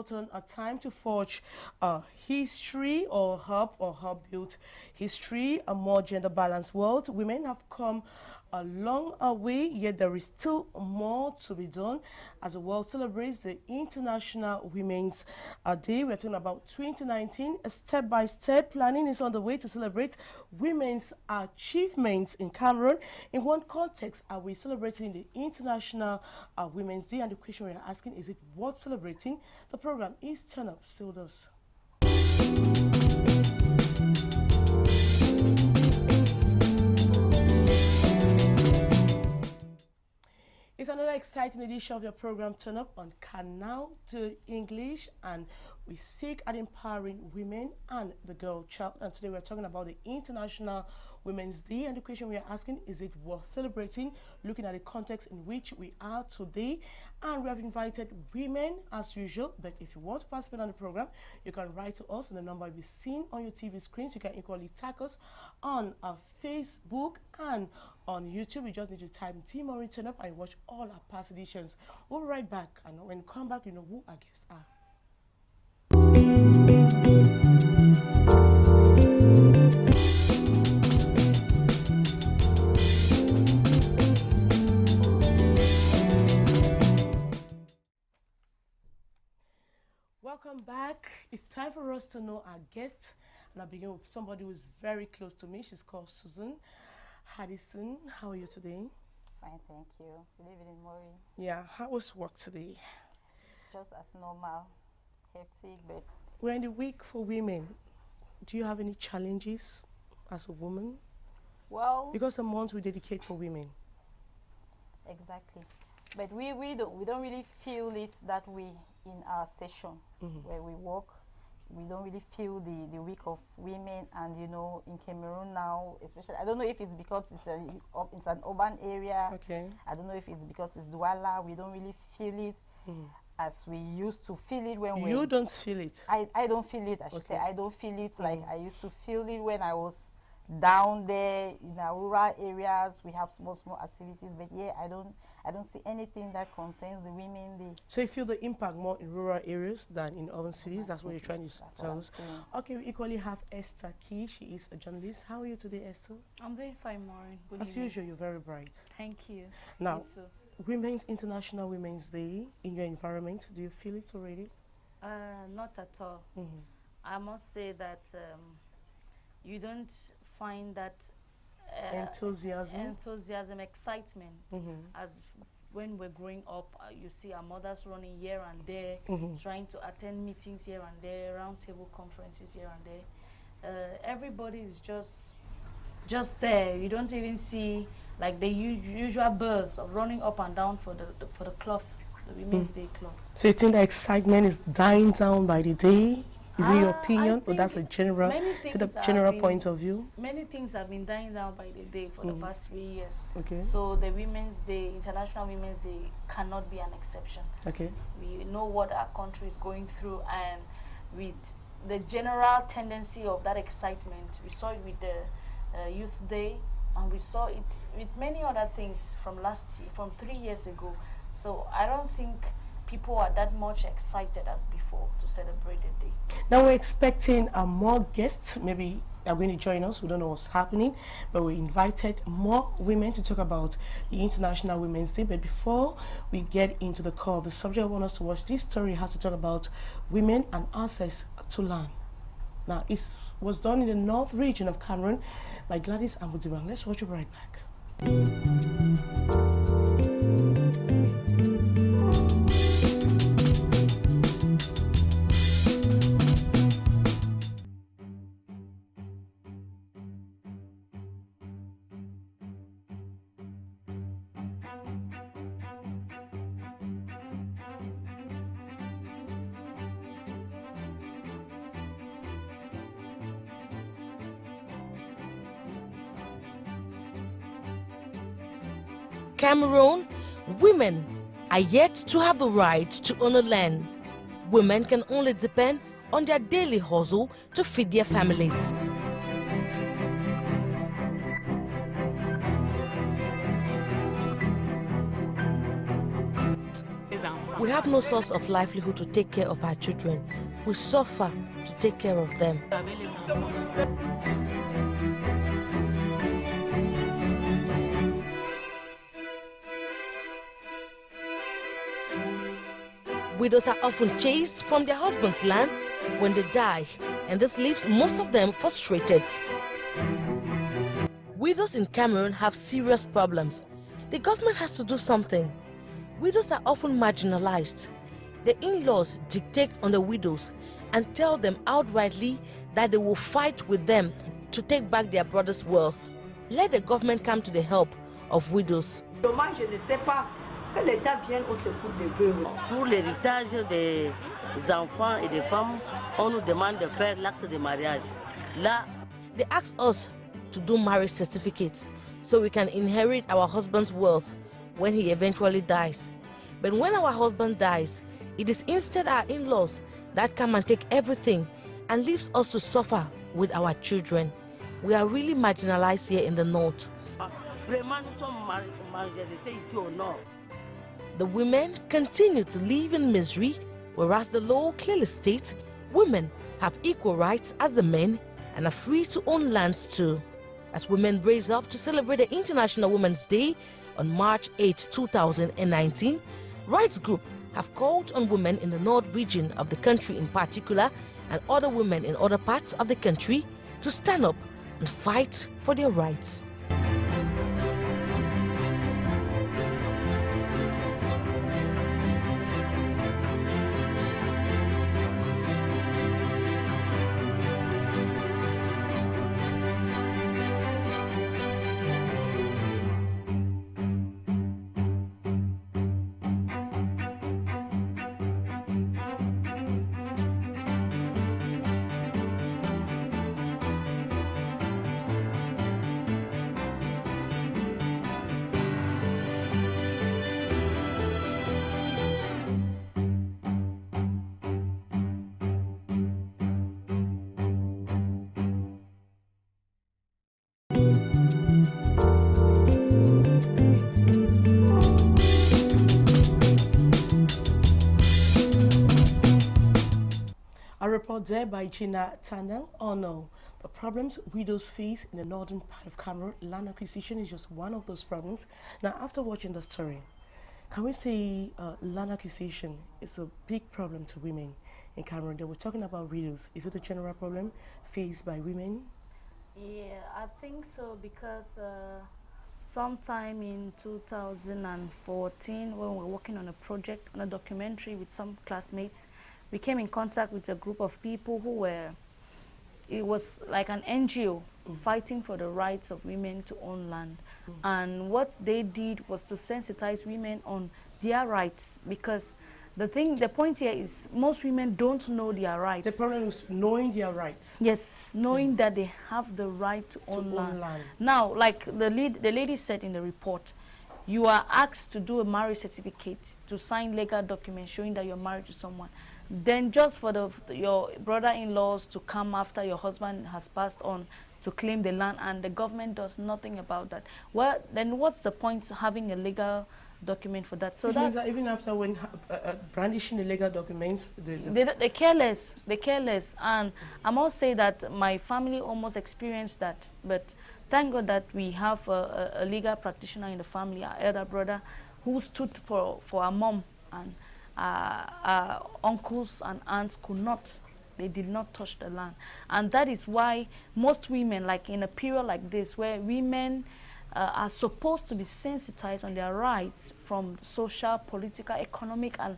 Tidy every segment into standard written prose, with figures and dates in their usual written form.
important a time to forge history or help build history, a more gender balanced world. Women have come a long way, yet there is still more to be done as the world celebrates the International Women's Day. We're talking about 2019. A step-by-step planning is on the way to celebrate women's achievements in Cameroon. In what context are we celebrating the International Women's Day? And the question we're asking, is it worth celebrating? The program is Turn Up, still does. It's another exciting edition of your program Turn Up on Canal to English, and we seek at empowering women and the girl child. And today we're talking about the International Women's Day, and the question we are asking, is it worth celebrating, looking at the context in which we are today. And we have invited women as usual, but if you want to participate on the program, you can write to us on the number you'll be seen on your TV screens. You can equally tag us on our Facebook and on YouTube. You just need to type Maureen Ndih-Turn Up and watch all our past editions. We'll be right back, and when you come back, you know who our guests are. Welcome back. It's time for us to know our guest, and I'll begin with somebody who is very close to me. She's called Susan Haddison. How are you today? Fine, thank you. Good evening, Maureen. Yeah, how was work today? Just as normal, hectic, but... We're in the week for women. Do you have any challenges as a woman? Well... Because the month we dedicate for women. Exactly. But we don't really feel it that way in our session where we work. We don't really feel the week of women, and you know, in Cameroon now, especially, I don't know if it's because it's an urban area. Okay. I don't know if it's because it's Douala. We don't really feel it as we used to feel it when we... You don't feel it? I don't feel it, I should say. I don't feel it like I used to feel it when I was down there in our rural areas. We have small activities, but yeah, I don't see anything that concerns the women. So you feel the impact more in rural areas than in urban cities? That's what you're trying to tell us. Okay, we equally have Esther Key. She is a journalist. How are you today, Esther? I'm doing fine, Maureen. Good As evening. usual, you're very bright. Thank you. Now, Me too. Women's International Women's Day in your environment, do you feel it already? Not at all. I must say that you don't find that enthusiasm, excitement as when we're growing up. You see our mothers running here and there, trying to attend meetings here and there, round table conferences here and there. Everybody is just there. You don't even see like the usual buzz of running up and down for the cloth, the Women's Day cloth. So you think the excitement is dying down by the day? Is it your opinion, or that's a general, point of view? Many things have been dying down by the day for the past 3 years. Okay. So the Women's Day, International Women's Day, cannot be an exception. Okay. We know what our country is going through, and with the general tendency of that excitement, we saw it with the Youth Day, and we saw it with many other things from 3 years ago. So I don't think people are that much excited as before to celebrate the day. Now we're expecting more guests. Maybe they're going to join us. We don't know what's happening, but we invited more women to talk about the International Women's Day. But before we get into the core of the subject, I want us to watch this story. It has to talk about women and access to land. Now, it was done in the north region of Cameroon by Gladys Ambudiwang. Let's watch it right back. Cameroon, women are yet to have the right to own a land. Women can only depend on their daily hustle to feed their families. We have no source of livelihood to take care of our children. We suffer to take care of them. Widows are often chased from their husband's land when they die, and this leaves most of them frustrated. Widows in Cameroon have serious problems. The government has to do something. Widows are often marginalized. The in-laws dictate on the widows and tell them outrightly that they will fight with them to take back their brother's wealth. Let the government come to the help of widows. Pour l'héritage des enfants et des femmes, on nous demande de faire l'acte de mariage. Là, they ask us to do marriage certificates so we can inherit our husband's wealth when he eventually dies. But when our husband dies, it is instead our in-laws that come and take everything and leaves us to suffer with our children. We are really marginalized here in the north. The women continue to live in misery, whereas the law clearly states women have equal rights as the men and are free to own lands too. As women raise up to celebrate the International Women's Day on March 8, 2019, rights groups have called on women in the north region of the country in particular and other women in other parts of the country to stand up and fight for their rights. A report there by Gina Tanel on the problems widows face in the northern part of Cameroon. Land acquisition is just one of those problems. Now, after watching the story, can we say land acquisition is a big problem to women in Cameroon? They were talking about widows. Is it a general problem faced by women? Yeah, I think so, because sometime in 2014, when we were working on a project, on a documentary with some classmates, we came in contact with a group of people who were, it was like an NGO fighting for the rights of women to own land. And what they did was to sensitize women on their rights, because the point here is most women don't know their rights. The problem is knowing their rights. Yes, knowing that they have the right to own land. Now, like the lady said in the report, you are asked to do a marriage certificate, to sign legal documents showing that you're married to someone. Then just for your brother-in-laws to come after your husband has passed on to claim the land, and the government does nothing about that. Well, then what's the point of having a legal document for that? So that's that even after when brandishing the legal documents, they're careless. They're careless, and I must say that my family almost experienced that. But thank God that we have a legal practitioner in the family, our elder brother, who stood for our mom, and our uncles and aunts could not. They did not touch the land, and that is why most women, like in a period like this, where women are supposed to be sensitized on their rights from social, political, economic, and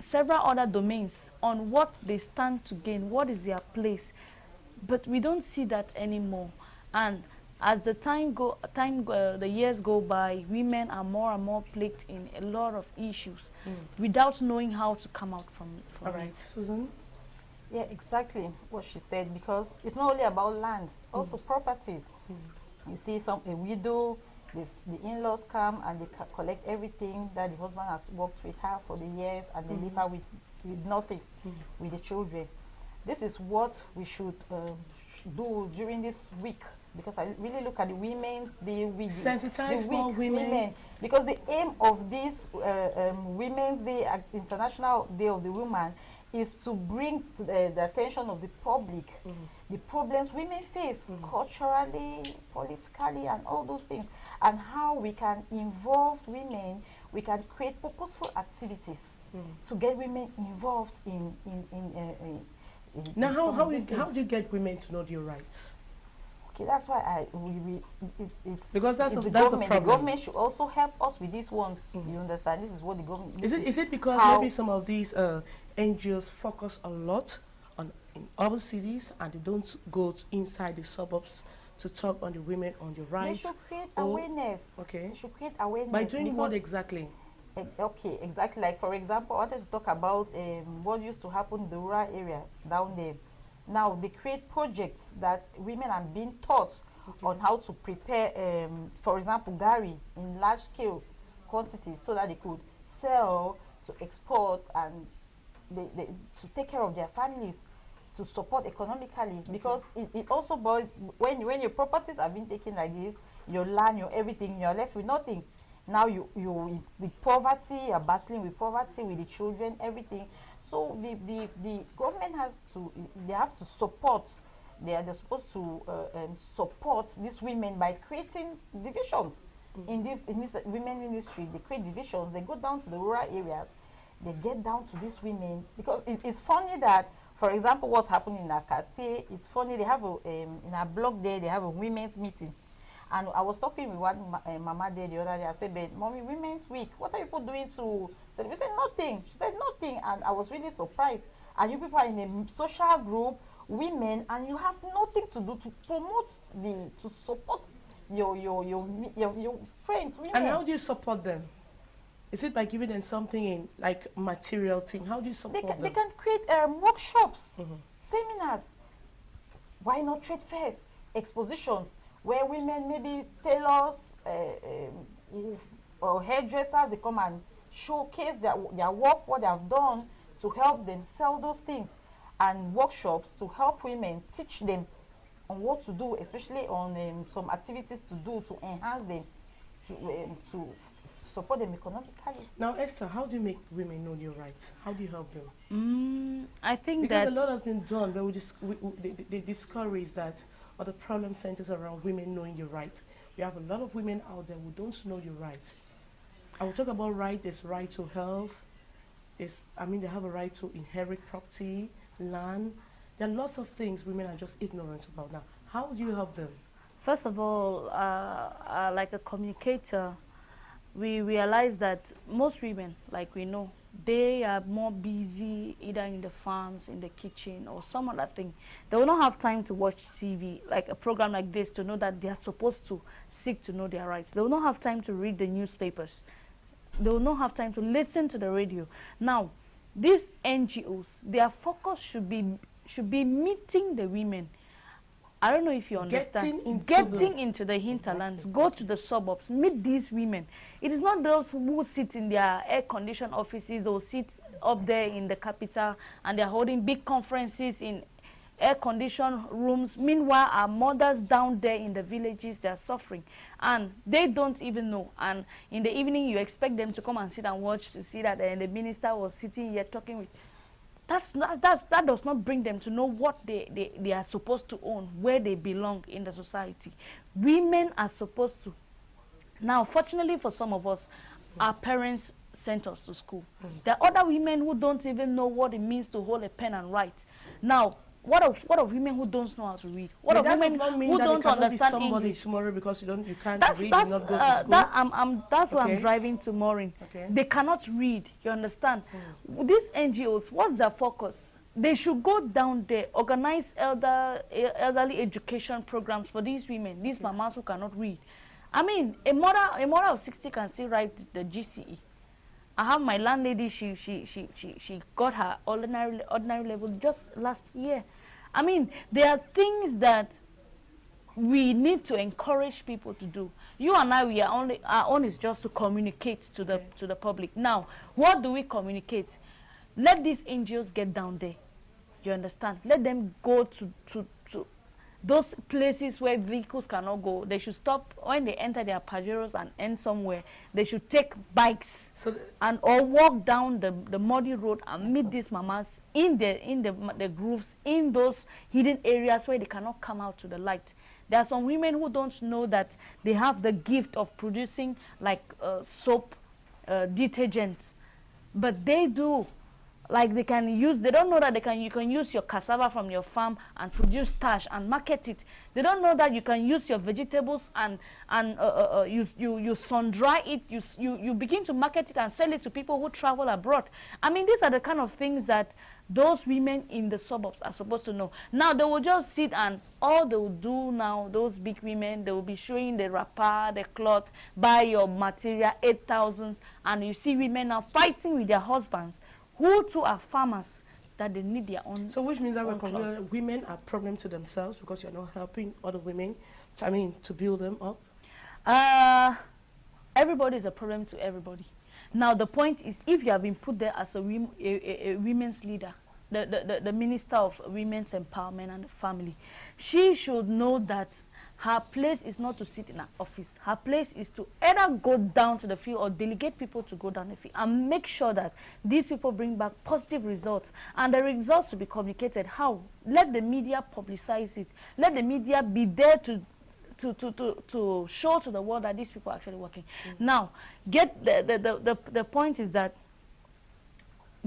several other domains, on what they stand to gain, what is their place. But we don't see that anymore. And as the the years go by, women are more and more plagued in a lot of issues without knowing how to come out from All right, Susan? Yeah, exactly what she said, because it's not only about land, also properties. You see a widow, the in-laws come and they collect everything that the husband has worked with her for the years, and they leave her with nothing, with the children. this is what we should do during this week, because I really look at the Women's Day week. Sensitize more women. Because the aim of this Women's Day, International Day of the Woman, is to bring to the attention of the public the problems women face culturally, politically, and all those things, and how we can involve women. We can create purposeful activities to get women involved in now, how do you get women to know their rights? Okay, that's why it's because that's the the government. problem. The government should also help us with this one. You understand? This is what the government. Is it because maybe some of these NGOs focus a lot on in other cities and they don't go inside the suburbs to talk on the women on the rights? They should create awareness. Okay. They should create awareness. By doing what exactly? Okay, exactly. Like, for example, I wanted to talk about what used to happen in the rural areas down there. Now, they create projects that women are being taught on how to prepare, for example, gari in large-scale quantities so that they could sell, to export, and to take care of their families, to support economically. Because it also boils, when your properties are being taken like this, your land, your everything, you're left with nothing. Now you with poverty, you're battling with poverty, with the children, everything. So the government has to, they have to support, they're supposed to support these women by creating divisions in this women ministry. They create divisions, they go down to the rural areas, they get down to these women, because it's funny that, for example, what happened in Akati, it's funny, they have in a block there, they have a women's meeting. And I was talking with one mama there the other day. I said, "But Mommy, Women's Week, what are you people doing to?" We said nothing. She said nothing, and I was really surprised. And you people are in a social group, women, and you have nothing to do to promote to support your friends, women. And how do you support them? Is it by giving them something in like material thing? How do you support them? They can create workshops, seminars. Why not trade fairs, expositions, where women, maybe tailors or hairdressers, they come and showcase their work, what they have done, to help them sell those things, and workshops to help women, teach them on what to do, especially on some activities to do to enhance them, to support them economically. Now, Esther, how do you make women know your rights? How do you help them? I think because that a lot has been done, but they discourage that. Or the problem centers around women knowing your rights. We have a lot of women out there who don't know your rights. I will talk about right. There's right to health. They have a right to inherit property, land. There are lots of things women are just ignorant about now. How do you help them? First of all, like a communicator, we realize that most women, like we know, they are more busy either in the farms, in the kitchen, or some other thing. They will not have time to watch TV, like a program like this, to know that they are supposed to seek to know their rights. They will not have time to read the newspapers. They will not have time to listen to the radio. Now, these NGOs, their focus should be meeting the women. I don't know if you understand. Getting into the hinterlands, go to the suburbs, meet these women. It is not those who sit in their air-conditioned offices or sit up there in the capital and they're holding big conferences in air-conditioned rooms. Meanwhile, our mothers down there in the villages, they're suffering. And they don't even know. And in the evening, you expect them to come and sit and watch to see that the minister was sitting here talking with. That does not bring them to know what they are supposed to own, where they belong in the society. Women are supposed to. Now, fortunately for some of us, our parents sent us to school. There are other women who don't even know what it means to hold a pen and write. Now, what of women who don't know how to read? What of women who don't understand English? Tomorrow because you can't read, you not go to school. That's why I'm driving to Maureen. They cannot read. You understand? These NGOs, what's their focus? They should go down there, organize elderly education programs for these women, these mamas who cannot read. I mean, a mother of 60 can still write the GCE. I have my landlady, she got her ordinary level just last year. I mean, there are things that we need to encourage people to do. You and I, our own is just to communicate to the public. Now, what do we communicate? Let these NGOs get down there. You understand? Let them go to those places where vehicles cannot go. They should stop when they enter their Pajeros and end somewhere. They should take bikes or walk down the muddy road and meet these mamas in the grooves, in those hidden areas where they cannot come out to the light. There are some women who don't know that they have the gift of producing like soap, detergents, but they do. Like they don't know that you can use your cassava from your farm and produce starch and market it. They don't know that you can use your vegetables and you sun dry it. You begin to market it and sell it to people who travel abroad. I mean, these are the kind of things that those women in the suburbs are supposed to know. Now they will just sit and all they will do now, those big women, they will be showing the wrapper, the cloth, buy your material, 8,000, and you see women now fighting with their husbands, who too are farmers, that they need their own. So which means that women are a problem to themselves because you're not helping other women, to build them up? Everybody is a problem to everybody. Now the point is, if you have been put there as a women's leader, the Minister of Women's Empowerment and the Family, she should know that her place is not to sit in her office. Her place is to either go down to the field or delegate people to go down the field and make sure that these people bring back positive results. And the results to be communicated. How? Let the media publicize it. Let the media be there to show to the world that these people are actually working. Now, get the point is that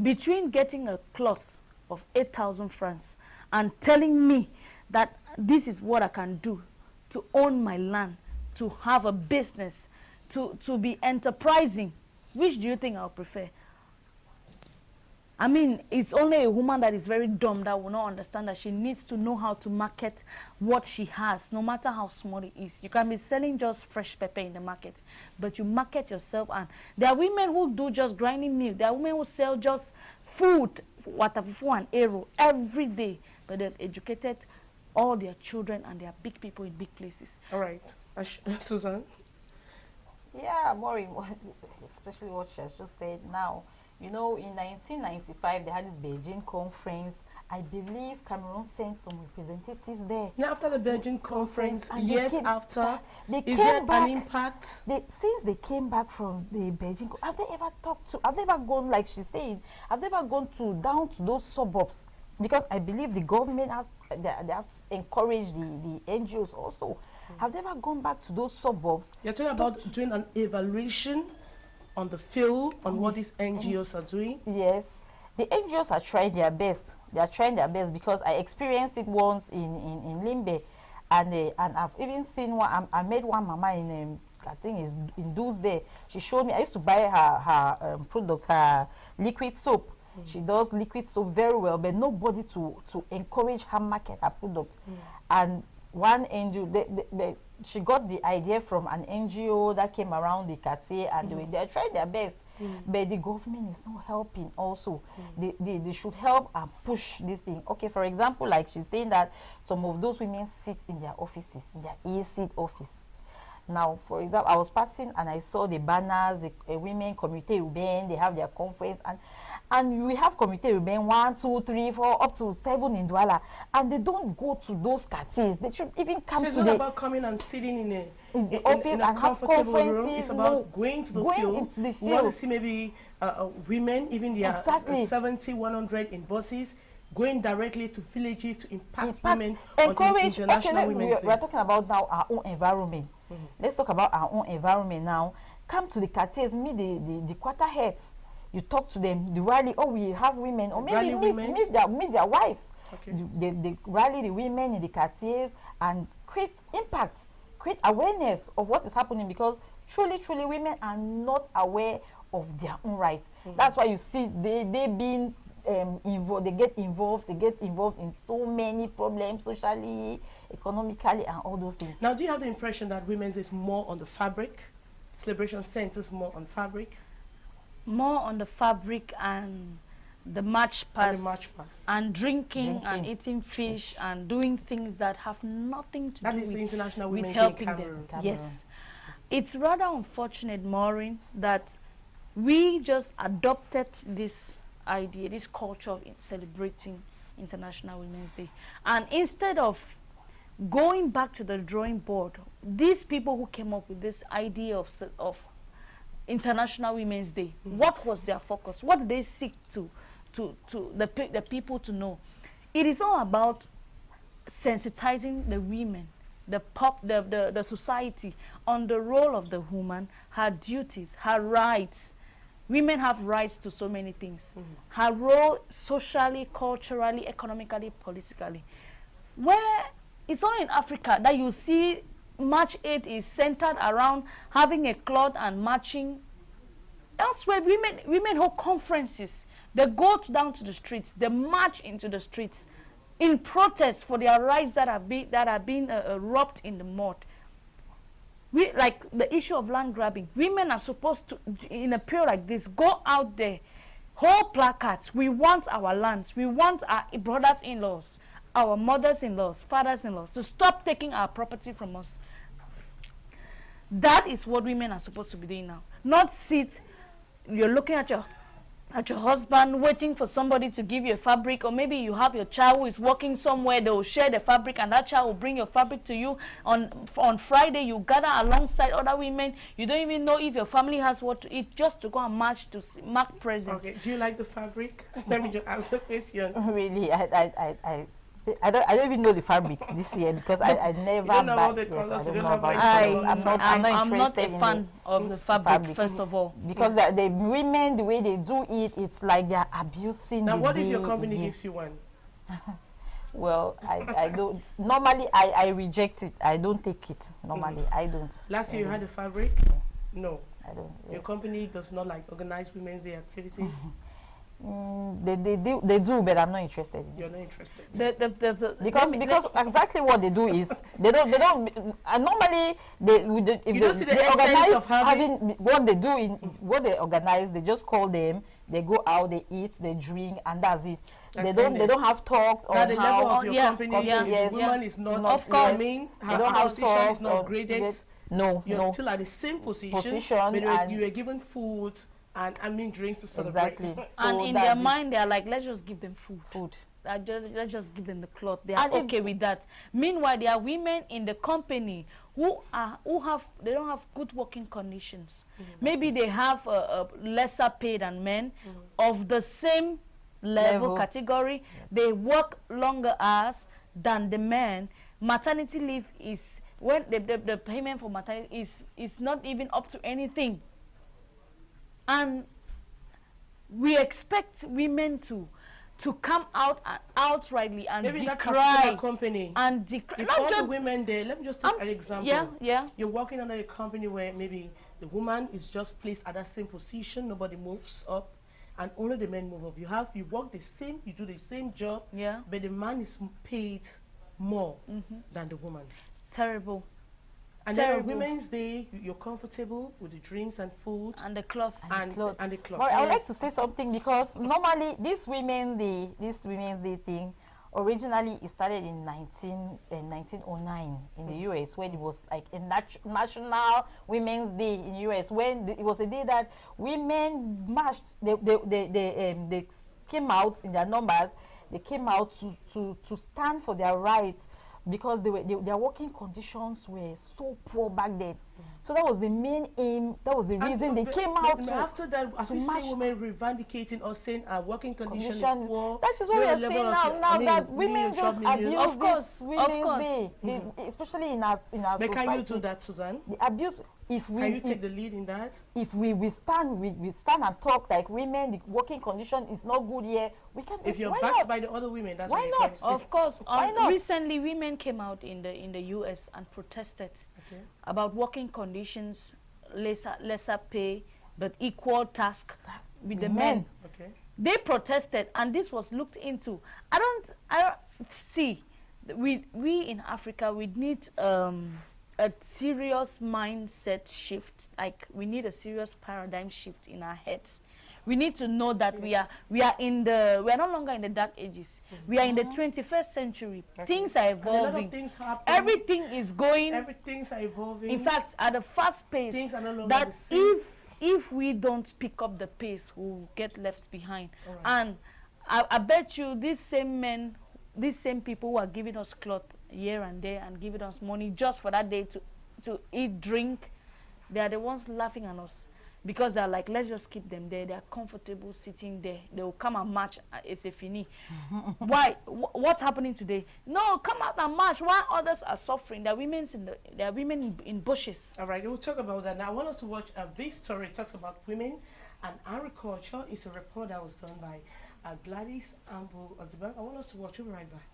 between getting a cloth of 8,000 francs and telling me that this is what I can do to own my land, to have a business, to be enterprising, which do you think I'll prefer? I mean, it's only a woman that is very dumb that will not understand that she needs to know how to market what she has, no matter how small it is. You can be selling just fresh pepper in the market, but you market yourself. And there are women who do just grinding milk. There are women who sell just food, watafufu and arrow every day, but they've educated all their children and they are big people in big places. All right. Susan? Yeah, Maureen, especially what she has just said now. You know, in 1995, they had this Beijing conference. I believe Cameroon sent some representatives there. Now, after the Beijing conference, years after, is there an impact? Since they came back from the Beijing, have they ever have they ever gone, like she said, have they ever gone down to those suburbs? Because I believe the government they have encouraged the NGOs also. Have they ever gone back to those suburbs? You're talking about doing an evaluation on the field, on what these NGOs are doing? Yes. The NGOs are trying their best. They are trying their best because I experienced it once in Limbe. And I've even seen one, I met one mama in, I think it's in Tuesday. She showed me, I used to buy her product, her liquid soap. She does liquid soap very well, but nobody to encourage her market her product. And one NGO, she got the idea from an NGO that came around the quartier, and they're trying their best. But the government is not helping also. They should help and push this thing. Okay, for example, like she's saying that some of those women sit in their offices, in their E-seat office. Now, for example, I was passing and I saw the banners, the women community urbain, they have their conference, and we have community urbain 1, 2, 3, 4, up to 7 in Douala, and they don't go to those quartiers. They should even come to it's not about coming and sitting in the office in a and have comfortable conferences. room. It's about going to the field. Into the field. We want to see maybe women, even their 70, 100 in buses, going directly to villages to impact women on the International Women's Day. We're talking about now our own environment. Let's talk about our own environment now. Come to the quartiers, meet the quarter heads. You talk to them, the rally, we have women, or maybe meet their wives. Okay. They rally the women in the quartiers and create impact, create awareness of what is happening, because truly women are not aware of their own rights. That's why you see they being involved, they get involved in so many problems socially, economically, and all those things. Now, do you have the impression that women's is more on the fabric? Celebration centers more on fabric? More on the fabric and the march past, and drinking and eating fish and doing things that have nothing to do with the International with Women's helping Day them. Yes. It's rather unfortunate, Maureen, that we just adopted this idea, this culture of celebrating International Women's Day. And instead of going back to the drawing board, these people who came up with this idea of International Women's Day, what was their focus? What do they seek to the people to know? It is all about sensitizing the women, the society on the role of the woman, her duties, her rights. Women have rights to so many things. Her role socially, culturally, economically, politically. Where it's all in Africa that you see March 8 is centered around having a cloth and marching. Elsewhere, women hold conferences. They go down to the streets. They march into the streets in protest for their rights that are being robbed in the mud. Like the issue of land grabbing. Women are supposed to, in a period like this, go out there, hold placards. We want our lands. We want our brothers-in-laws, our mothers-in-laws, fathers-in-laws to stop taking our property from us. That is what women are supposed to be doing now. Not sit, you're looking at your husband, waiting for somebody to give you a fabric, or maybe you have your child who is working somewhere, they will share the fabric and that child will bring your fabric to you. On Friday, you gather alongside other women. You don't even know if your family has what to eat, just to go and march to mark present. Okay, do you like the fabric? Let me just answer the question. Really, I don't even know the fabric this year because I never. You don't know all the colors. You don't know about I'm not a fan of the fabric, first of all, because the women, the way they do it, it's like they're abusing. Now, what if your company gives you one? Well, I don't. Normally, I reject it. I don't take it. Normally, I don't. Last year, you had the fabric? No. I don't. Your company does not like organize Women's Day activities? They do, but I'm not interested. You're not interested. Because exactly what they do is they don't. And normally they organize what they do in what they organize. They just call them. They go out, they eat, they drink, and that's it. They don't have talk on the how level of your company. Yes, the woman is not. Of course, they don't have position is not graded. You're still at the same position. But you were given food. And drinks to celebrate. Exactly. And in their mind, they are like, let's just give them food. Let's just give them the cloth. They are okay with that. Meanwhile, there are women in the company who don't have good working conditions. Exactly. Maybe they have a lesser pay than men of the same level category. They work longer hours than the men. Maternity leave is when the payment for maternity is not even up to anything. And we expect women to come out and outrightly and decry company. And decry. If all the women there, let me just take an example. Yeah. You're working under a company where maybe the woman is just placed at that same position, nobody moves up, and only the men move up. You work the same, you do the same job, but the man is paid more than the woman. Terrible. And then on Women's Day, you're comfortable with the drinks and food. And the cloth. And the cloth. Well, I would like to say something because normally this Women's Day thing, originally it started in 1909 in the US, when it was like a national Women's Day in US, when it was a day that women marched. They came out in their numbers. They came out to stand for their rights, because their working conditions were so poor back then. So that was the main aim. That was the reason they came out. After that, as we see women revendicating or saying our working condition is poor. That is what we are saying now. That women just abuse this Women's Day, especially in our society. But can you do that, Suzanne? The abuse. Can you take the lead in that? If we stand and talk like women, the working condition is not good here. We can. If you're backed by the other women, that's why not? Of course. Recently, women came out in the US and protested about working conditions, lesser pay, but equal task with the men. Okay. They protested, and this was looked into. I don't see. We in Africa, we need a serious mindset shift. Like, we need a serious paradigm shift in our heads. We need to know that we are no longer in the dark ages. We are in the 21st century. Things are evolving. A lot of things happen. Everything is going. Everything's evolving. In fact, at a fast pace. Things are no longer that the same. if we don't pick up the pace, we'll get left behind. Right. And I bet you these same men, these same people who are giving us cloth here and there and giving us money just for that day to eat, drink, they are the ones laughing at us. Because they're like, let's just keep them there. They're comfortable sitting there. They will come and march. It's a fini. Why? What's happening today? No, come out and march. While others are suffering, there are women in bushes. All right, we'll talk about that now. I want us to watch this story. It talks about women and agriculture. It's a report that was done by Gladys Ambo of the bank. I want us to watch. We'll be right back.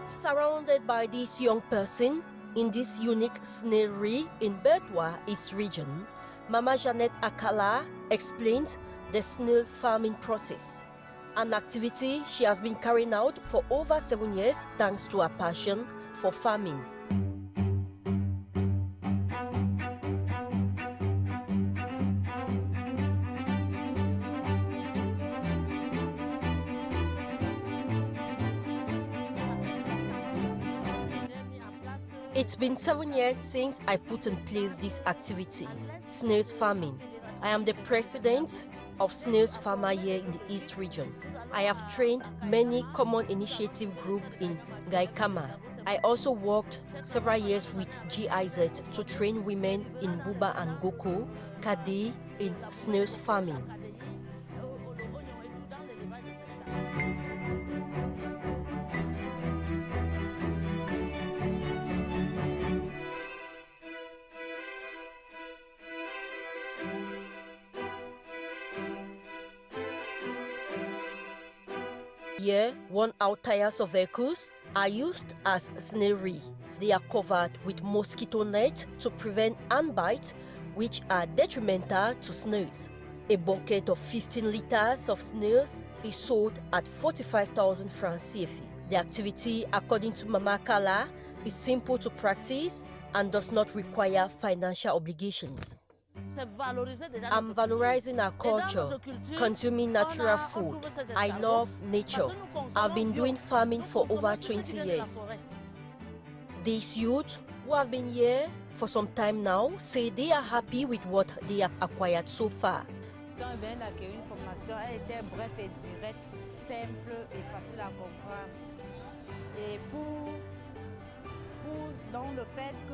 Surrounded by this young person in this unique snailry in Bertois, East region, Mama Jeanette Akala explains the snail farming process, an activity she has been carrying out for over 7 years thanks to her passion for farming. It's been 7 years since I put in place this activity, snails farming. I am the president of Snails Farmer here in the East region. I have trained many common initiative groups in Gaikama. I also worked several years with GIZ to train women in Buba and Goko, Kadi in snails farming. Here, worn-out tires of vehicles are used as snailry. They are covered with mosquito nets to prevent ant bites, which are detrimental to snails. A bucket of 15 liters of snails is sold at 45,000 francs CFA. The activity, according to Mama Kala, is simple to practice and does not require financial obligations. I'm valorizing our culture, consuming natural food. I love nature. I've been doing farming for over 20 years. These youth who have been here for some time now say they are happy with what they have acquired so far.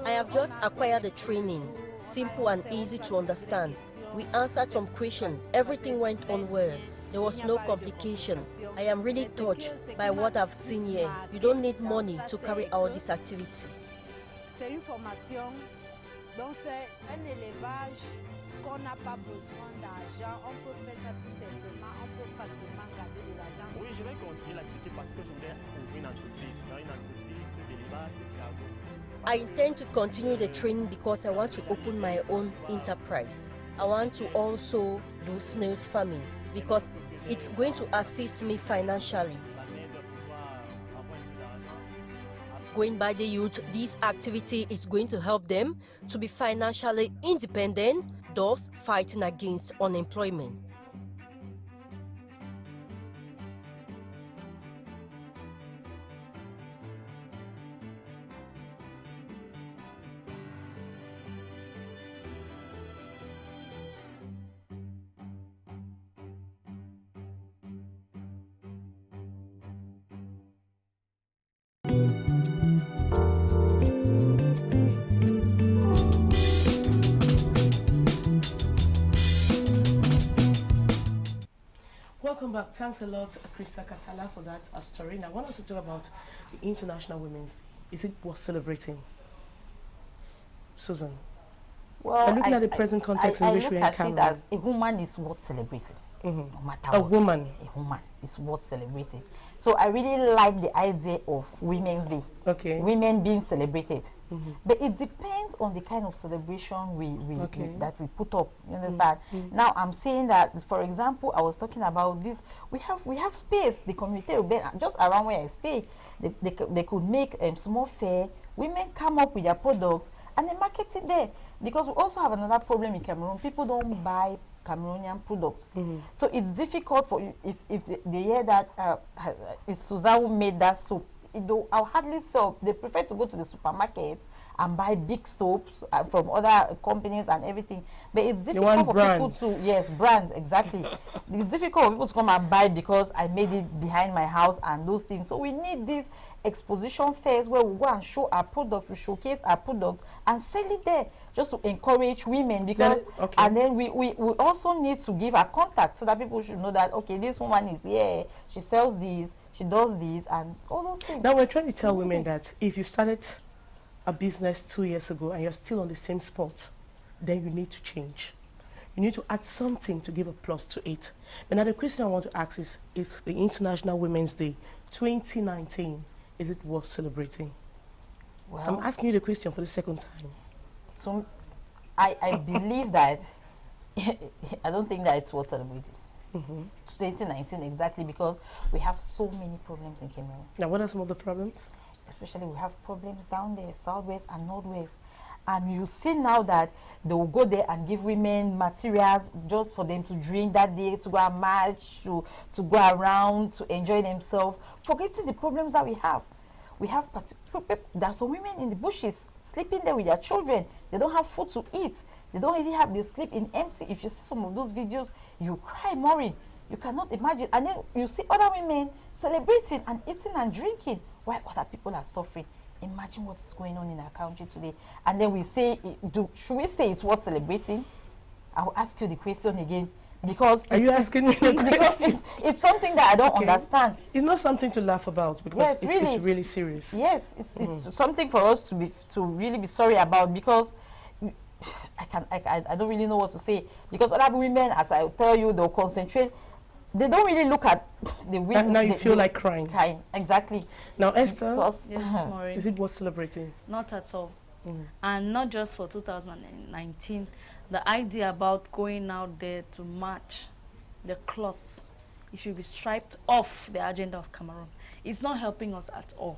I have just acquired the training, simple and easy to understand. We answered some questions, everything went on well. There was no complication. I am really touched by what I've seen here. You don't need money to carry out this activity. Oui, je vais continuer l'activité parce que je voudrais ouvrir une entreprise. Dans une entreprise d'élevage d'escargots. I intend to continue the training because I want to open my own enterprise. I want to also do snails farming because it's going to assist me financially. Going by the youth, this activity is going to help them to be financially independent, thus fighting against unemployment. Welcome back. Thanks a lot, Krista Katala, for that story. Now, I want us to talk about the International Women's Day. Is it worth celebrating? Susan. Well, looking at the present context in which we are I look at it as a woman is worth celebrating. No matter a what. woman. A woman is worth celebrating. So I really like the idea of Women's Day. Okay. Women being celebrated. But it depends on the kind of celebration that we put up. You understand? Now I'm saying that, for example, I was talking about this. We have space. The community just around where I stay. They could make a small fair. Women come up with their products and they market it there. because we also have another problem in Cameroon. People don't buy Cameroonian products. So it's difficult for you if they hear that it's Susan who made that soap. I'll hardly sell. They prefer to go to the supermarket and buy big soaps from other companies and everything. But it's difficult for people to brands exactly. It's difficult for people to come and buy because I made it behind my house and those things. So we need this exposition fairs where we go and show our product, we showcase our product and sell it there, just to encourage women. Because and then we also need to give our contact so that people should know that okay, this woman is here, she sells these, she does this, and all those things. Now we're trying to tell women that if you started a business 2 years ago and you're still on the same spot, then you need to change. You need to add something to give a plus to it. But now the question I want to ask is the International Women's Day 2019, is it worth celebrating? Well, I'm asking you the question for the second time. So I believe that I don't think that it's worth celebrating. 2019 exactly, because we have so many problems in Cameroon. Now what are some of the problems? Especially we have problems down there, southwest and northwest. And you see now that they will go there and give women materials just for them to drink that day, to go and march, to go around, to enjoy themselves, forgetting the problems that we have. We have, there are some women in the bushes sleeping there with their children. They don't have food to eat. They don't really have, they sleep in empty. If you see some of those videos, you cry, Maureen. You cannot imagine. And then you see other women celebrating and eating and drinking while other people are suffering. Imagine what's going on in our country today. And then we say, should we say it's worth celebrating? I will ask you the question again. Because are you asking me the question? It's something that I don't understand. It's not something to laugh about, because it's really serious. Yes, it's something for us to really be sorry about, because I don't really know what to say. Because other women, as I tell you, they'll concentrate. They don't really look at the women. Now you feel like crying. Exactly. Now, Esther, yes, Maureen. Is it worth celebrating? Not at all. And not just for 2019. The idea about going out there to march, the cloth, it should be striped off the agenda of Cameroon. It's not helping us at all.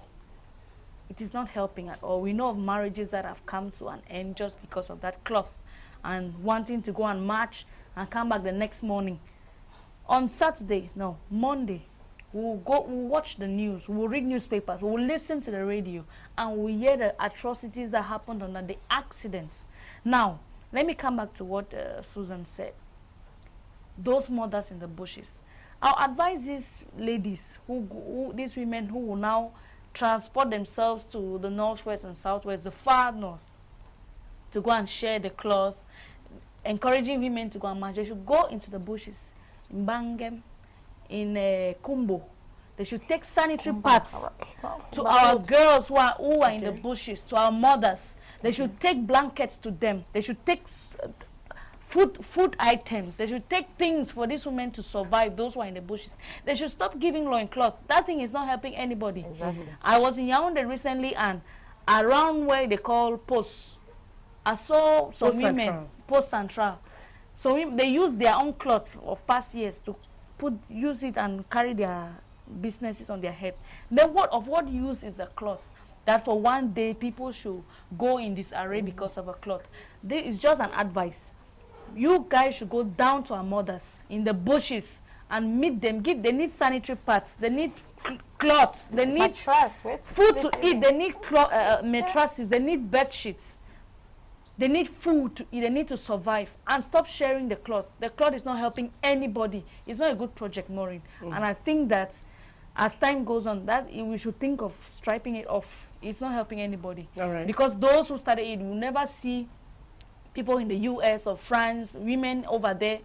It is not helping at all. We know of marriages that have come to an end just because of that cloth, and wanting to go and march and come back the next morning. On Saturday, no, Monday, we'll watch the news, we'll read newspapers, we'll listen to the radio, and we'll hear the atrocities that happened on the accidents. Now, let me come back to what Susan said. Those mothers in the bushes. I'll advise these ladies, these women who will now transport themselves to the northwest and southwest, the far north, to go and share the cloth, encouraging women to go and march. They should go into the bushes. In Bangem, in Kumbo, they should take sanitary pads to our girls who are in the bushes, to our mothers. They should take blankets to them. They should take food items. They should take things for these women to survive, those who are in the bushes. They should stop giving loincloth. That thing is not helping anybody. Exactly. I was in Yaoundé recently, and around where they call Post, I saw some women, Post Central. So they use their own cloth of past years to use it and carry their businesses on their head. Then what use is a cloth? That for one day people should go in disarray because of a cloth. It's just an advice. You guys should go down to our mothers in the bushes and meet them. They need sanitary pads. They need cloths. They need food to eat. They need mattresses. They need bed sheets. They need food to eat. They need to survive. And stop sharing the cloth. The cloth is not helping anybody. It's not a good project, Maureen. And I think that as time goes on, that we should think of striping it off. It's not helping anybody. All right. Because those who started it will never see people in the US or France, women over there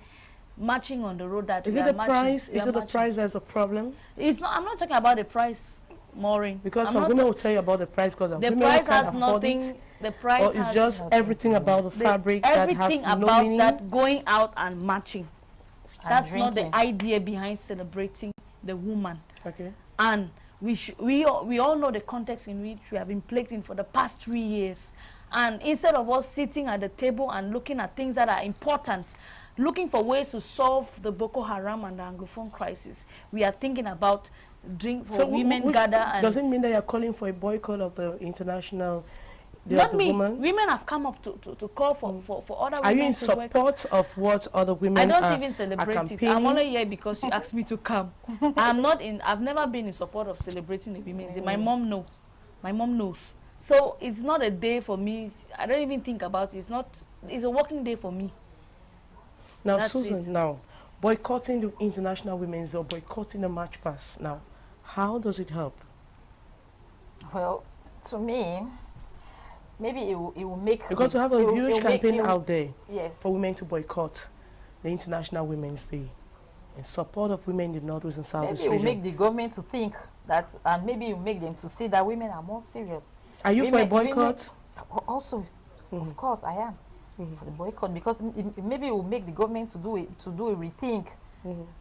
marching on the road. That is it the price? Is it the price that's a problem? It's not. I'm not talking about the price, Maureen. Because some women will tell you about the price because the price has nothing. The price or it's just everything about the fabric that has no meaning. Everything about that going out and marching. That's not the idea behind celebrating the woman. Okay. And we all know the context in which we have been plagued in for the past 3 years. And instead of us sitting at the table and looking at things that are important, looking for ways to solve the Boko Haram and the Anglophone crisis, we are thinking about women gather. And does it mean that you're calling for a boycott of the International Not me. woman? Women have come up to call for other women. Are you in to support of what other women I don't are, even celebrate are it. campaigning? I'm only here because you asked me to come. I've never been in support of celebrating the women's day. My mom knows. My mom knows. So it's not a day for me. I don't even think about it. It's a working day for me. Now, That's Susan, it. now, boycotting the International Women's Day or boycotting the March Pass, now, how does it help? Well, to me, maybe it will make... Because we have a huge campaign out there yes, for women to boycott the International Women's Day in support of women in the Northwest and Southwest maybe it region. will make the government to think that, and maybe it will make them to see that women are more serious. Are you for a boycott? Also, of course, I am for the boycott, because maybe it will make the government to do a rethink,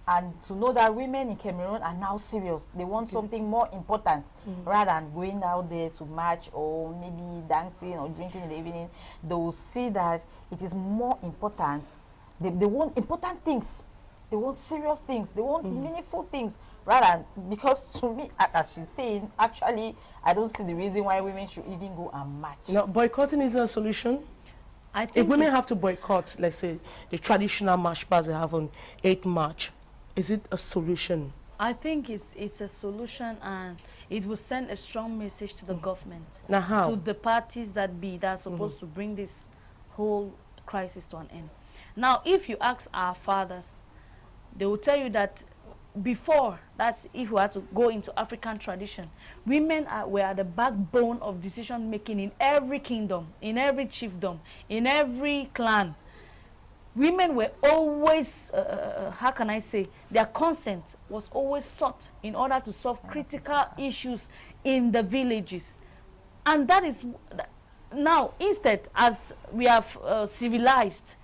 and to know that women in Cameroon are now serious. They want something more important rather than going out there to march or maybe dancing or drinking in the evening. They will see that it is more important. They want important things. They want serious things. They want meaningful things. Rather, because to me, as she's saying, actually, I don't see the reason why women should even go and march. No, boycotting isn't a solution. I think If women have to boycott, let's say, the traditional march pass they have on 8th March, is it a solution? I think it's a solution, and it will send a strong message to the government. Now how? To the parties that are supposed to bring this whole crisis to an end. Now, if you ask our fathers, they will tell you that before, that's if we had to go into African tradition, women were at the backbone of decision making in every kingdom, in every chiefdom, in every clan. Women were always, how can I say, their consent was always sought in order to solve critical issues in the villages. And that is, now instead, as we have civilized,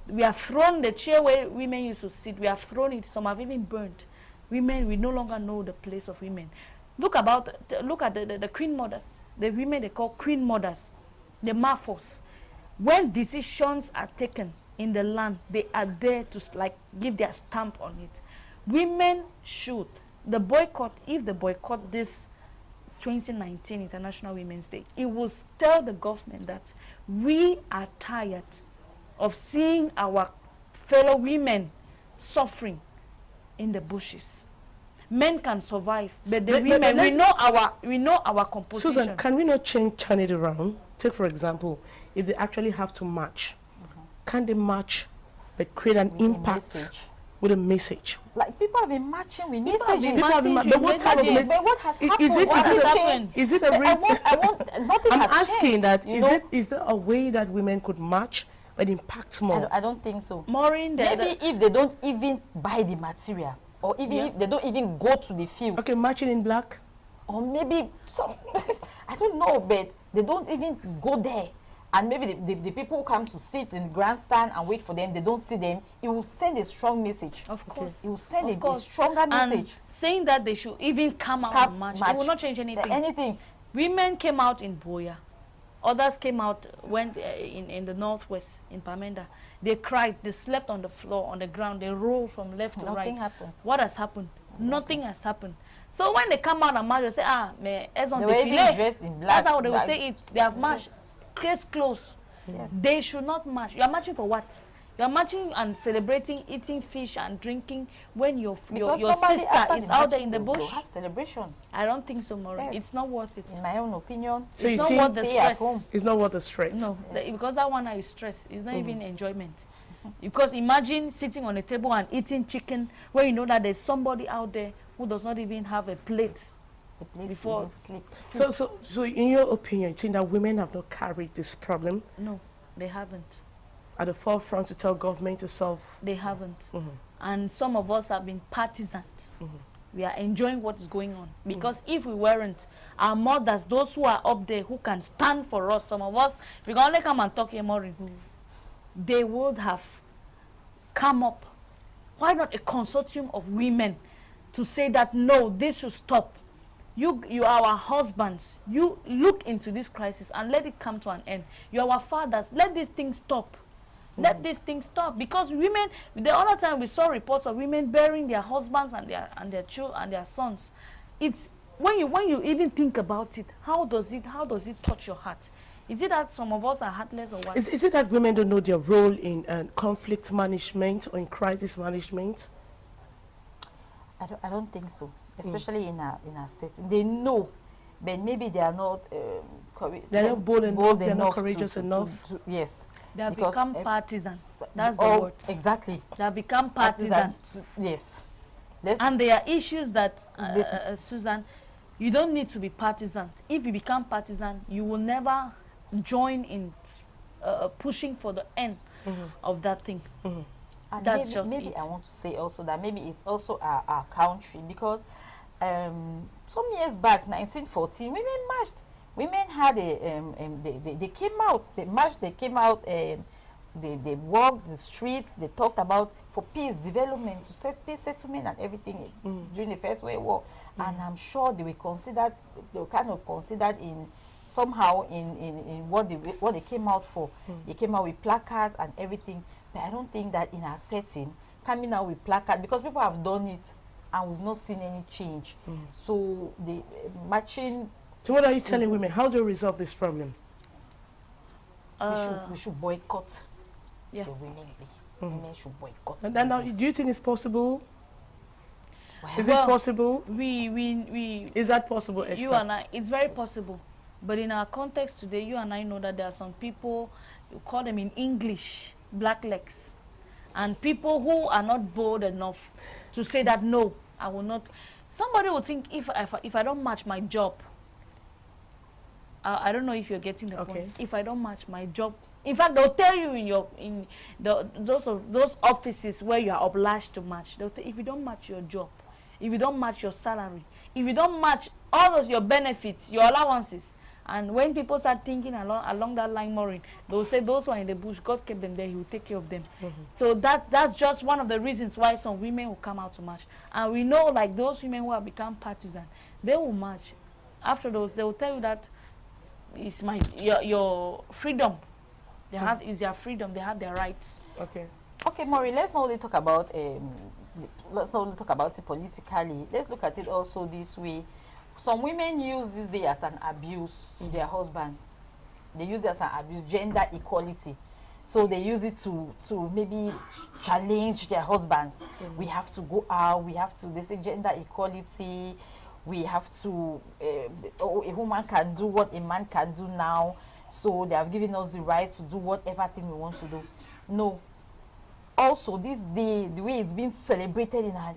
we have thrown the chair where women used to sit. We have thrown it. Some have even burnt. Women, we no longer know the place of women. Look at the queen mothers, the women they call queen mothers, the mafos. When decisions are taken in the land, they are there to give their stamp on it. Women should, the boycott, if they boycott this 2019 International Women's Day, it will tell the government that we are tired of seeing our fellow women suffering in the bushes. Men can survive, but the women, we know our composition. Susan, can we not turn it around? Take, for example, if they actually have to march, can they march but create an impact with a message? Like people have been marching with messages. But what type of message? But what has happened? Is it a nothing I'm has asking changed, that, you know? is there a way that women could march but impact more? I don't think so. Maureen, maybe if they don't even buy the material, or even if they don't even go to the field. Okay, marching in black? Or maybe some, I don't know, but they don't even go there. And maybe the people who come to sit in the grandstand and wait for them, they don't see them. It will send a strong message. Of course. It will send a stronger message. And saying that they should even come out and march, it will not change anything. Women came out in Boya. Others came out, went in the northwest, in Pamenda. They cried, they slept on the floor, on the ground, they rolled from left to right. Nothing happened. What has happened? Nothing has happened. So when they come out and march, they say, they were even dressed in black. That's how they will say it. They have marched. Case closed. Yes. They should not march. You are marching for what? You are marching and celebrating, eating fish and drinking when your sister is out there in the bush. They'll have celebrations. I don't think so, Maureen. Yes. It's not worth it. In my own opinion, so it's not worth the stress. It's not worth the stress. No, because that one is stress. It's not even enjoyment. Because imagine sitting on a table and eating chicken where you know that there's somebody out there who does not even have a plate before sleep. So in your opinion, you think that women have not carried this problem? No, they haven't. At the forefront to tell government to solve? They haven't. And some of us have been partisans. We are enjoying what is going on. Because if we weren't, our mothers, those who are up there, who can stand for us, some of us, we can only come and talk here, Maureen. They would have come up. Why not a consortium of women to say that, no, this should stop. You are our husbands. You look into this crisis and let it come to an end. You are our fathers. Let these things stop. Let these things stop. Because women, the other time we saw reports of women burying their husbands and their children and their sons. It's when you even think about it, how does it touch your heart? Is it that some of us are heartless or what? Is it that women don't know their role in conflict management or in crisis management? I don't think so, especially in a setting. They know, but maybe they are not. They're not bold enough. They're not courageous to, enough. Yes. They have become partisan. That's the oh, word. Exactly. They have become partisan. Yes. And there are issues that, Susan, you don't need to be partisan. If you become partisan, you will never join in pushing for the end of that thing. And that's maybe, just maybe it. I want to say also that maybe it's also our country, because some years back, 1914, women marched. Women had they came out, they marched, they came out, they walked the streets, they talked about for peace, development, to set peace settlement and everything during the First World War. And I'm sure they were considered, they were kind of considered in somehow in what they came out for. They came out with placards and everything. But I don't think that in our setting, coming out with placards, because people have done it and we've not seen any change. So the marching. So what are you telling women? How do you resolve this problem? We should boycott the Women's Day. Women should boycott. And then now, do you think it's possible? Well, Is it possible? We Is that possible, Esther? You and I, it's very possible. But in our context today, you and I know that there are some people, you call them in English, blacklegs. And people who are not bold enough to say that, no, I will not. Somebody will think if I don't match my job, I don't know if you're getting the point. If I don't match my job, in fact, they'll tell you in those offices where you are obliged to match. They'll tell, if you don't match your job, if you don't match your salary, if you don't match all of your benefits, your allowances, and when people start thinking along that line, Maureen, they'll say those who are in the bush, God kept them there, He will take care of them. So that's just one of the reasons why some women will come out to march. And we know, like those women who have become partisan, they will march. After those, they will tell you that it's your freedom. They have is their freedom. They have their rights. Okay, Maureen. Let's not only talk about it politically. Let's look at it also this way. Some women use this day as an abuse to their husbands. They use it as an abuse, gender equality. So they use it to maybe challenge their husbands. We have to go out. We have to. They say gender equality. We have to. A woman can do what a man can do now. So they have given us the right to do whatever thing we want to do. No. Also, this day, the way it's being celebrated in our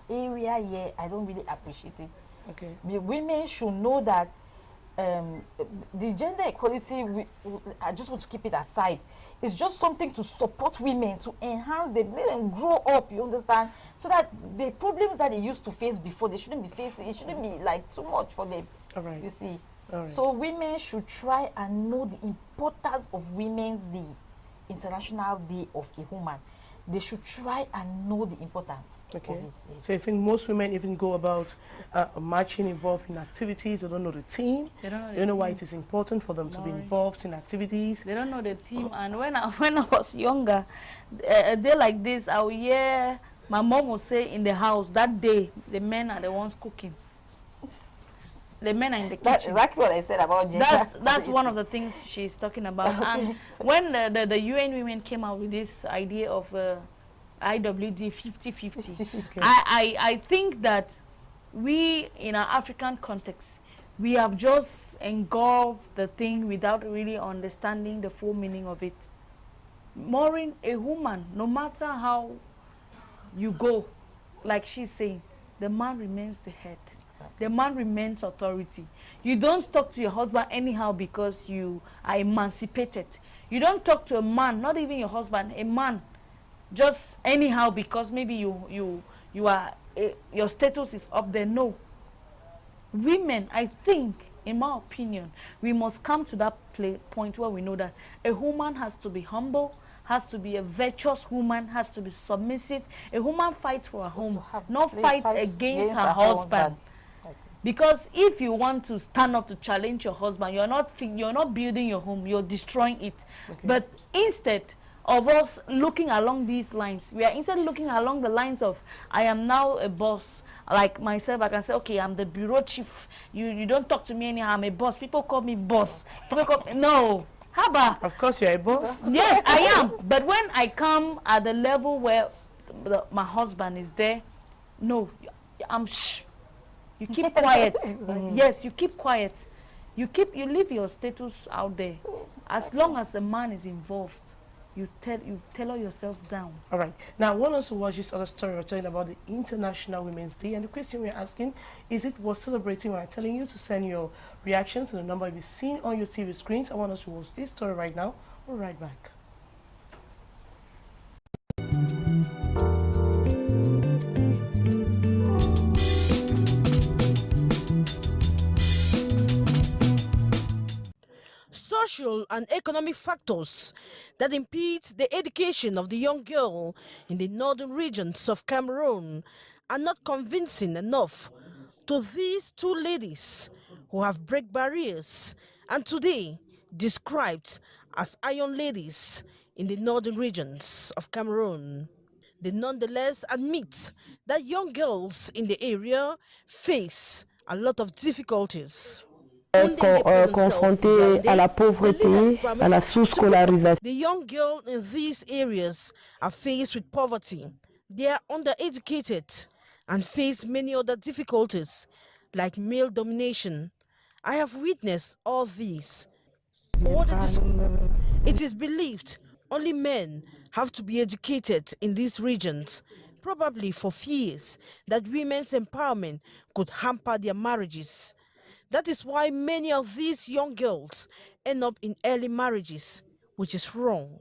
area here, I don't really appreciate it. The women should know that the gender equality, I just want to keep it aside. It's just something to support women, to enhance them, let them grow up, you understand? So that the problems that they used to face before, they shouldn't be facing, it shouldn't be like too much for them, you see. So women should try and know the importance of Women's Day, International Day of a Woman. They should try and know the importance of it. So I think most women even go about marching involved in activities. They don't know the theme. They don't know why it is important for them to be involved in activities. They don't know the theme. And when I was younger, a day like this, I would hear my mom would say in the house, that day, the men are the ones cooking. The men are in the kitchen. That's exactly what I said about gender. That's one of the things she's talking about. And when the UN women came out with this idea of IWD 50-50, I think that we, in our African context, we have just engulfed the thing without really understanding the full meaning of it. Maureen, a woman, no matter how you go, like she's saying, the man remains the head. The man remains authority. You don't talk to your husband anyhow because you are emancipated. You don't talk to a man, not even your husband, a man, just anyhow because maybe you are your status is up there. No. Women, I think, in my opinion, we must come to that point where we know that a woman has to be humble, has to be a virtuous woman, has to be submissive. A woman fights for her home, not fight against her husband. Because if you want to stand up to challenge your husband, you're not building your home, you're destroying it. But instead of us looking along these lines, we are instead looking along the lines of, I am now a boss, Like myself, I can say, okay, I'm the bureau chief. You don't talk to me anyhow. I'm a boss. People call me boss. People call me, no. How about? Of course, you're a boss. Yes, I am. But when I come at the level where my husband is there, no, I'm shh. You keep quiet. Yes, you keep quiet. You leave your status out there. As long as a man is involved, you tell yourself down. All right. Now, I want us to watch this other story. We're talking about the International Women's Day. And the question we're asking, is it worth celebrating? We're telling you to send your reactions to the number you've seen on your TV screens. I want us to watch this story right now. We'll be right back. Social and economic factors that impede the education of the young girl in the northern regions of Cameroon are not convincing enough to these two ladies who have break barriers and today described as iron ladies in the northern regions of Cameroon. They nonetheless admit that young girls in the area face a lot of difficulties. Confrontés à la pauvreté, à la sous-scolarisation. The young girls in these areas are faced with poverty. They are undereducated and face many other difficulties like male domination. I have witnessed all these. It is believed only men have to be educated in these regions, probably for fears that women's empowerment could hamper their marriages. That is why many of these young girls end up in early marriages, which is wrong.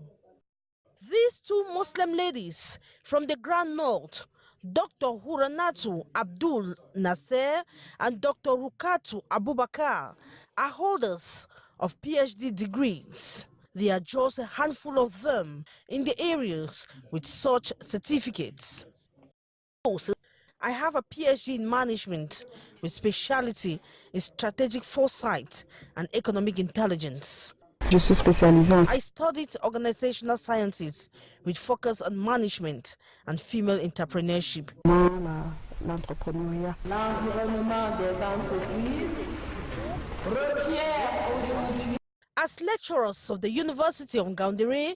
These two Muslim ladies from the Grand North, Dr. Huranatu Abdul Nasser and Dr. Rukatu Abubakar, are holders of PhD degrees. There are just a handful of them in the areas with such certificates. I have a PhD in management with specialty in strategic foresight and economic intelligence. Je suis spécialisée en... I studied organizational sciences with focus on management and female entrepreneurship. L'entrepreneuriat. L'environnement des entreprises requiert aujourd'hui. As lecturers of the University of Gaoundéré,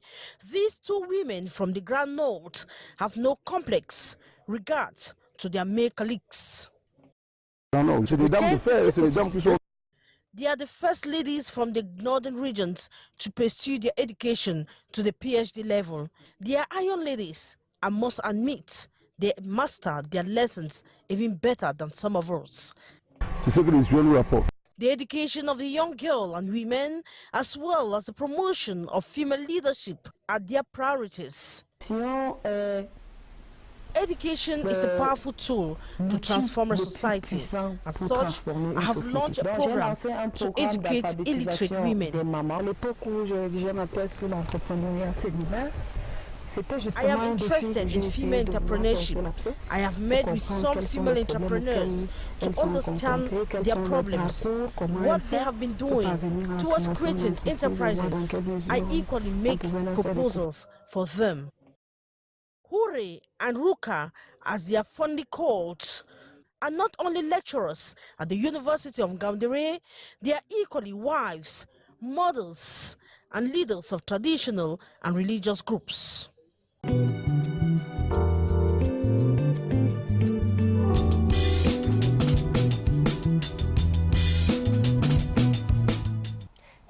these two women from the Grand North have no complex regard to their male colleagues. Non, non, c'est des dames de fer, c'est des dames qui sont... They are the first ladies from the northern regions to pursue their education to the PhD level. They are iron ladies, I must admit, they master their lessons even better than some of us. C'est ce que les jeunes nous rapportent. The education of the young girl and women, as well as the promotion of female leadership, are their priorities. Education is a powerful tool to transform a society. As such, I have launched a program to educate illiterate women. I am interested in female entrepreneurship. I have met with some female entrepreneurs to understand their problems, what they have been doing towards creating enterprises. I equally make proposals for them. Hure and Ruka, as they are fondly called, are not only lecturers at the University of Gaoundéré, they are equally wives, mothers, and leaders of traditional and religious groups.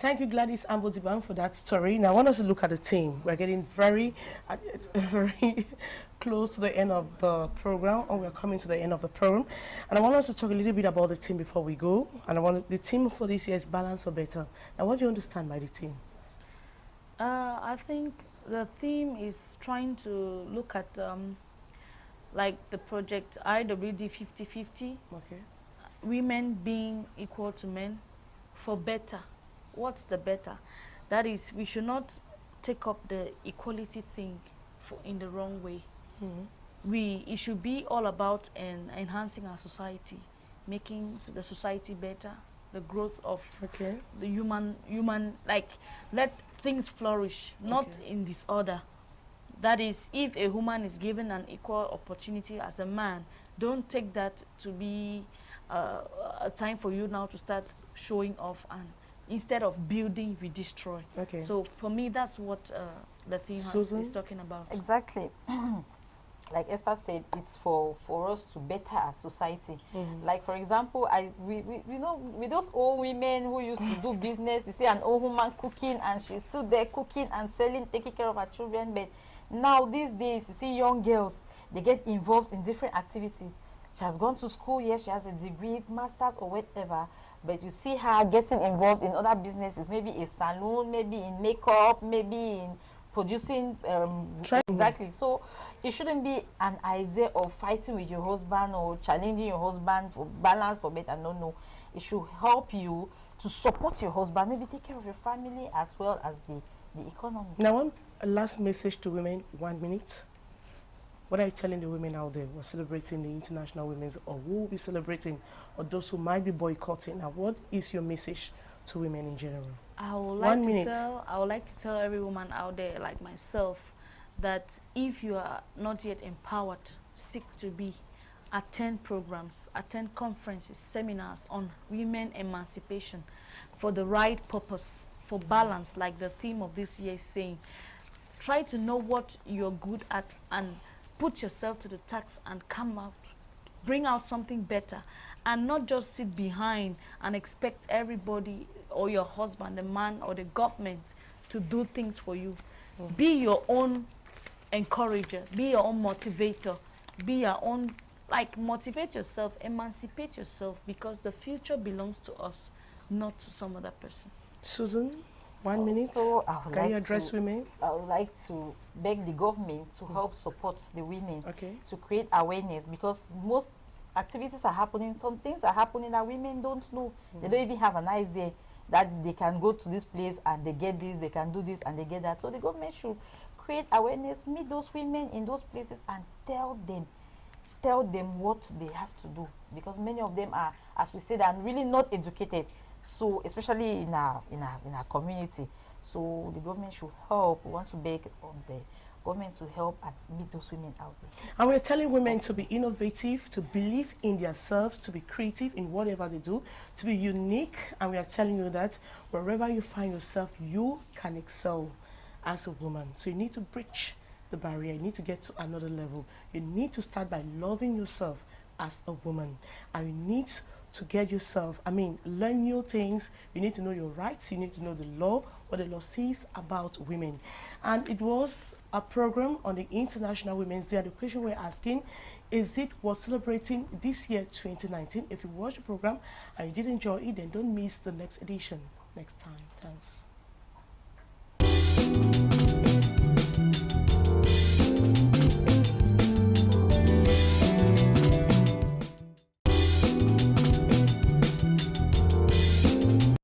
Thank you, Gladys Ambodiban, for that story. Now, I want us to look at the team. We're getting very close to the end of the program, or we're coming to the end of the program. And I want us to talk a little bit about the team before we go. And I want the team for this year is Balance or Better. Now, what do you understand by the team? I think the theme is trying to look at like the project IWD 50-50. Okay. Women being equal to men for better. What's the better? That is, we should not take up the equality thing in the wrong way. It should be all about enhancing our society, making the society better, the growth of the human, like, let things flourish, not in disorder. That is, if a woman is given an equal opportunity as a man, don't take that to be a time for you now to start showing off, and instead of building, we destroy. Okay. So for me, that's what the theme is talking about. Exactly. Like Esther said, it's for us to better our society. Like, for example, we know, with those old women who used to do business, you see an old woman cooking, and she's still there cooking and selling, taking care of her children. But now these days, you see young girls, they get involved in different activities. She has gone to school, yes, she has a degree, master's or whatever, but you see her getting involved in other businesses, maybe a salon, maybe in makeup, maybe in producing exactly. So it shouldn't be an idea of fighting with your husband or challenging your husband for balance, for better. No, it should help you to support your husband, maybe take care of your family as well as the economy. Now, one last message to women, 1 minute. What are you telling the women out there who are celebrating the International Women's, or who will be celebrating, or those who might be boycotting? Now, what is your message to women in general? I would like to tell every woman out there, like myself, that if you are not yet empowered, seek to be. Attend programs, attend conferences, seminars on women emancipation for the right purpose, for balance, like the theme of this year is saying. Try to know what you're good at and put yourself to the task and come out, bring out something better, and not just sit behind and expect everybody or your husband, the man or the government to do things for you. Be your own encourager, be your own motivator, be your own, like, motivate yourself, emancipate yourself, because the future belongs to us, not to some other person. Susan, 1 minute. Can you address women? I would like to beg the government to help support the women, okay, to create awareness, because most activities are happening, some things are happening that women don't know. They don't even have an idea that they can go to this place and they get this, they can do this and they get that. So the government should create awareness, meet those women in those places and tell them what they have to do, because many of them are, as we said, are really not educated. So especially in our community, so the government should help. We want to beg on the government to help and meet those women out there. And we're telling women to be innovative, to believe in themselves, to be creative in whatever they do, to be unique. And we are telling you that wherever you find yourself, you can excel as a woman. So you need to breach the barrier. You need to get to another level. You need to start by loving yourself as a woman. And you need to get yourself, learn new things. You need to know your rights. You need to know the law, what the law says about women. And it was a program on the International Women's Day. The question we're asking, is it worth celebrating this year, 2019? If you watch the program and you did enjoy it, then don't miss the next edition next time. Thanks.